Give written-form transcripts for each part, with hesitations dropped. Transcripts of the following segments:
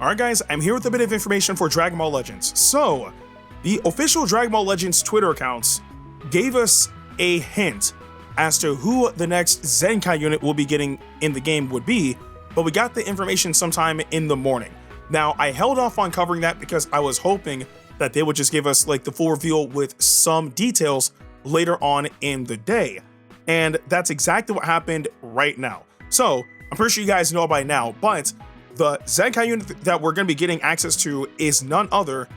Alright guys, I'm here with a bit of information for Dragon Ball Legends. So, the official Dragon Ball Legends Twitter accounts gave us a hint as to who the next Zenkai unit we'll be getting in the game would be, but we got the information sometime in the morning. Now, I held off on covering that because I was hoping that they would just give us like the full reveal with some details later on in the day. And that's exactly what happened right now. So, I'm pretty sure you guys know by now, but the Zenkai unit that we're going to be getting access to is none other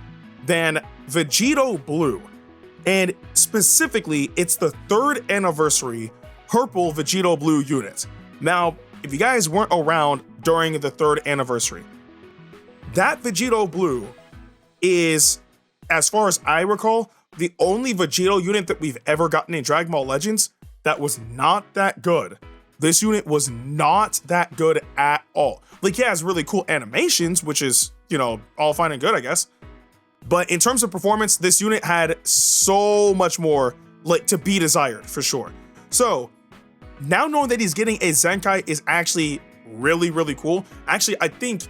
than VEGITO Blue. And specifically, it's the 3rd anniversary purple VEGITO Blue unit. Now, if you guys weren't around during the 3rd anniversary, that VEGITO Blue is, as far as I recall, the only VEGITO unit that we've ever gotten in Dragon Ball Legends that was not that good. This unit was not that good at all. Like, he has really cool animations, which is, you know, all fine and good, I guess. But in terms of performance, this unit had so much more, like, to be desired, for sure. So, now knowing that he's getting a Zenkai is actually really, really cool. Actually, I think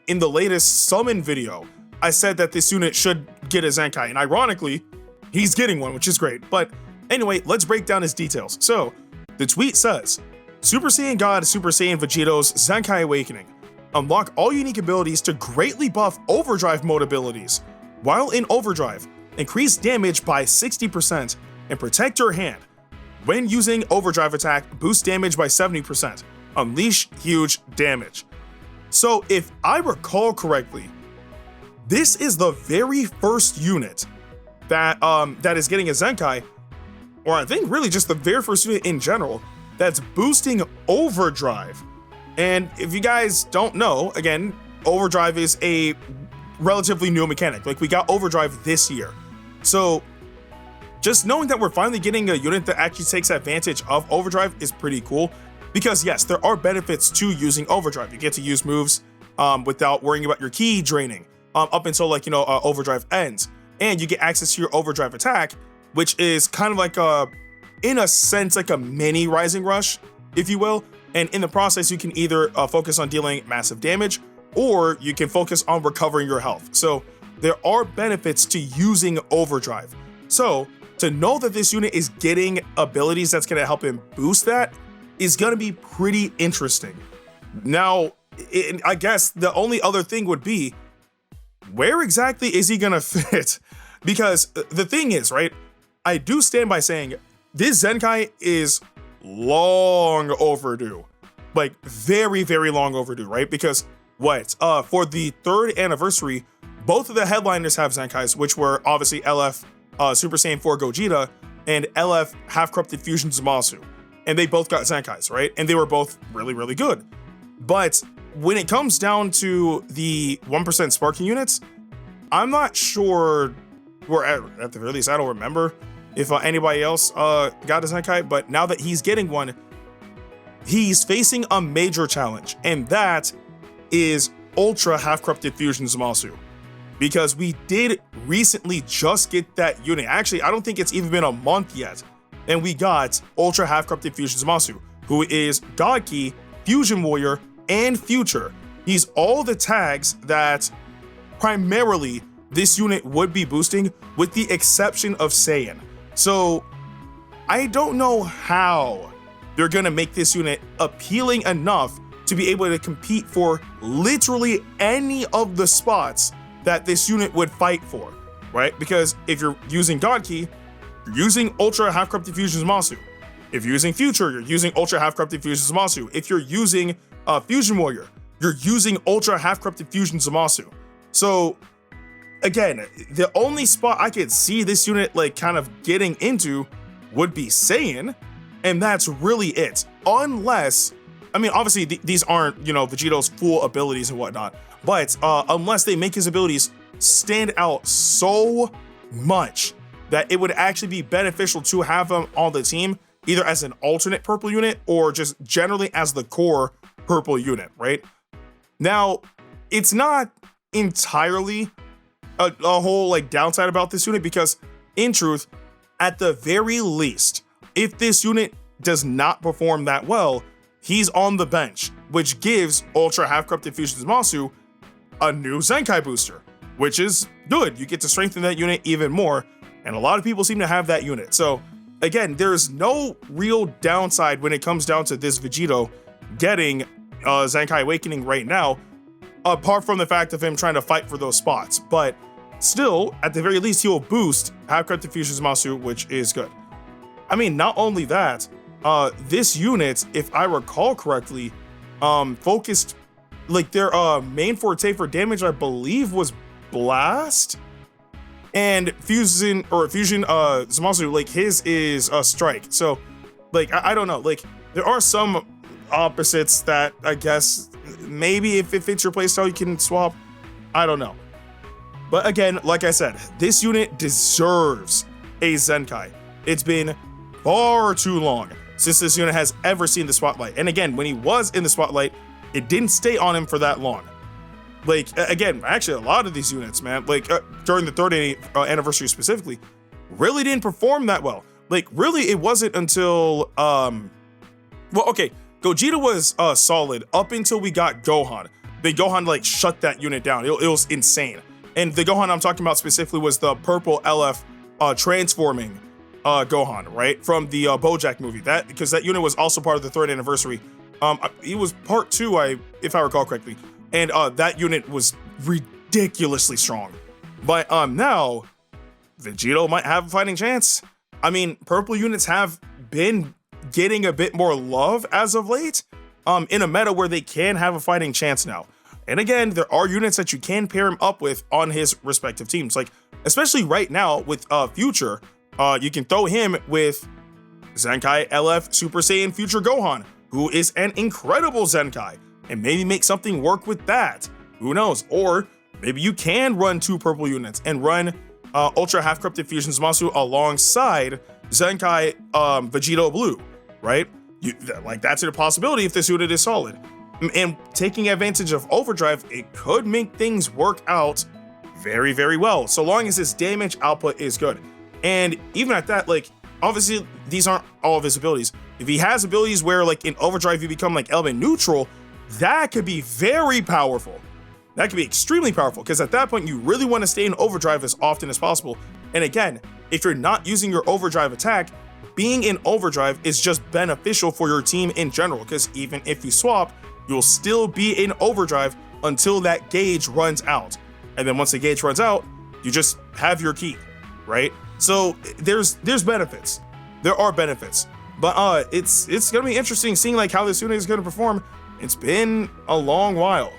in the latest summon video, I said that this unit should get a Zenkai. And ironically, he's getting one, which is great. But anyway, let's break down his details. So, the tweet says, Super Saiyan God Super Saiyan Vegito's Zenkai Awakening. Unlock all unique abilities to greatly buff Overdrive mode abilities. While in Overdrive, increase damage by 60% and protect your hand. When using Overdrive attack, boost damage by 70%. Unleash huge damage. So if I recall correctly, this is the very first unit that that is getting a Zenkai, or I think really just the very first unit in general, that's boosting Overdrive. And if you guys don't know, again, Overdrive is a relatively new mechanic. Like, we got Overdrive this year. So just knowing that we're finally getting a unit that actually takes advantage of Overdrive is pretty cool. Because yes, there are benefits to using Overdrive. You get to use moves without worrying about your ki draining up until, like, you know, Overdrive ends. And you get access to your Overdrive attack, which is kind of like in a sense, like a mini Rising Rush, if you will. And in the process, you can either focus on dealing massive damage, or you can focus on recovering your health. So there are benefits to using Overdrive. So to know that this unit is getting abilities that's going to help him boost that is going to be pretty interesting. Now, I guess the only other thing would be, where exactly is he going to fit? Because the thing is, right, I do stand by saying this Zenkai is long overdue. Like, very, very long overdue, right? Because for the 3rd anniversary, both of the headliners have Zenkais, which were obviously LF Super Saiyan 4 Gogeta and LF Half Corrupted Fusion Zamasu. And they both got Zenkais, right? And they were both really, really good. But when it comes down to the 1% Sparking units, I'm not sure, or at the very least, I don't remember if anybody else got a Zenkai, but now that he's getting one, he's facing a major challenge, and that is Ultra Half Corrupted Fusion Zamasu. Because we did recently just get that unit. Actually, I don't think it's even been a month yet, and we got Ultra Half Corrupted Fusion Zamasu, who is God Ki, Fusion Warrior, and Future. He's all the tags that primarily this unit would be boosting, with the exception of Saiyan. So I don't know how they're gonna make this unit appealing enough to be able to compete for literally any of the spots that this unit would fight for, right? Because if you're using God Ki, you're using Ultra Half Corrupted Fusion Zamasu. If you're using Future, you're using Ultra Half Corrupted Fusion Zamasu. If you're using Fusion Warrior, you're using Ultra Half Corrupted Fusion Zamasu. So again, the only spot I could see this unit like kind of getting into would be Saiyan, and that's really it. Unless, I mean, obviously these aren't, you know, Vegito's full abilities and whatnot, but unless they make his abilities stand out so much that it would actually be beneficial to have him on the team, either as an alternate purple unit or just generally as the core purple unit, right? Now, it's not entirely a whole like downside about this unit, because in truth, at the very least, if this unit does not perform that well, he's on the bench, which gives Ultra Half Corrupted Fusion Zamasu a new Zenkai booster, which is good. You get to strengthen that unit even more, and a lot of people seem to have that unit. So again, there's no real downside when it comes down to this Vegito getting Zenkai Awakening right now, apart from the fact of him trying to fight for those spots. But still, at the very least, he'll boost Half-Cut Fusion Zamasu, which is good. I mean, not only that, this unit, if I recall correctly, focused, like their main forte for damage, I believe, was Blast. And Fusion Zamasu, like his is a Strike. So, like, I don't know. Like, there are some opposites that I guess maybe if it fits your playstyle, you can swap. I don't know. But again, like I said, this unit deserves a Zenkai. It's been far too long since this unit has ever seen the spotlight. And again, when he was in the spotlight, it didn't stay on him for that long. Like, again, actually, a lot of these units, man, like during the 30th anniversary specifically, really didn't perform that well. Like, really, it wasn't until, well, okay, Gogeta was solid up until we got Gohan. The Gohan, like, shut that unit down. It was insane. And the Gohan I'm talking about specifically was the purple LF transforming Gohan, right? From the BoJack movie. Because that unit was also part of the 3rd anniversary. It was part 2, if I recall correctly. And that unit was ridiculously strong. But now, Vegito might have a fighting chance. I mean, purple units have been getting a bit more love as of late, in a meta where they can have a fighting chance now. And again, there are units that you can pair him up with on his respective teams. Like, especially right now with Future, you can throw him with Zenkai LF Super Saiyan Future Gohan, who is an incredible Zenkai, and maybe make something work with that. Who knows? Or maybe you can run 2 purple units and run Ultra Half-Corrupted Fusion Zamasu alongside Zenkai Vegito Blue, right? Like, that's a possibility if this unit is solid. And taking advantage of Overdrive, it could make things work out very, very well, so long as his damage output is good. And even at that, like, obviously, these aren't all of his abilities. If he has abilities where, like, in Overdrive, you become, like, element neutral, that could be very powerful. That could be extremely powerful, because at that point, you really want to stay in Overdrive as often as possible. And again, if you're not using your Overdrive attack, being in Overdrive is just beneficial for your team in general, because even if you swap, you'll still be in Overdrive until that gauge runs out. And then once the gauge runs out, you just have your key, right? So there's benefits. There are benefits. But it's gonna be interesting seeing like how this unit is gonna perform. It's been a long while.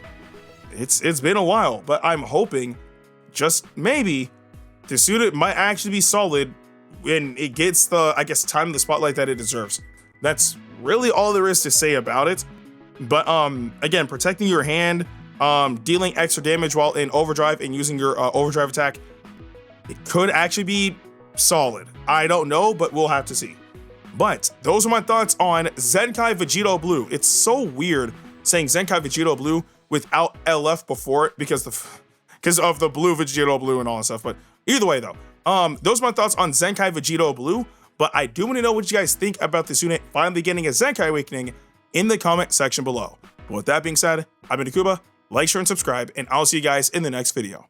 It's been a while, but I'm hoping just maybe this unit might actually be solid when it gets the, I guess, time in the spotlight that it deserves. That's really all there is to say about it. But again, protecting your hand, dealing extra damage while in Overdrive and using your Overdrive attack, it could actually be solid. I don't know, but we'll have to see. But those are my thoughts on Zenkai Vegito Blue. It's so weird saying Zenkai Vegito Blue without LF before it because of the blue Vegito Blue and all that stuff. But either way though, those are my thoughts on Zenkai Vegito Blue. But I do want to know what you guys think about this unit finally getting a Zenkai Awakening in the comment section below. But with that being said, I've been Ndukauba. Like, share, and subscribe, and I'll see you guys in the next video.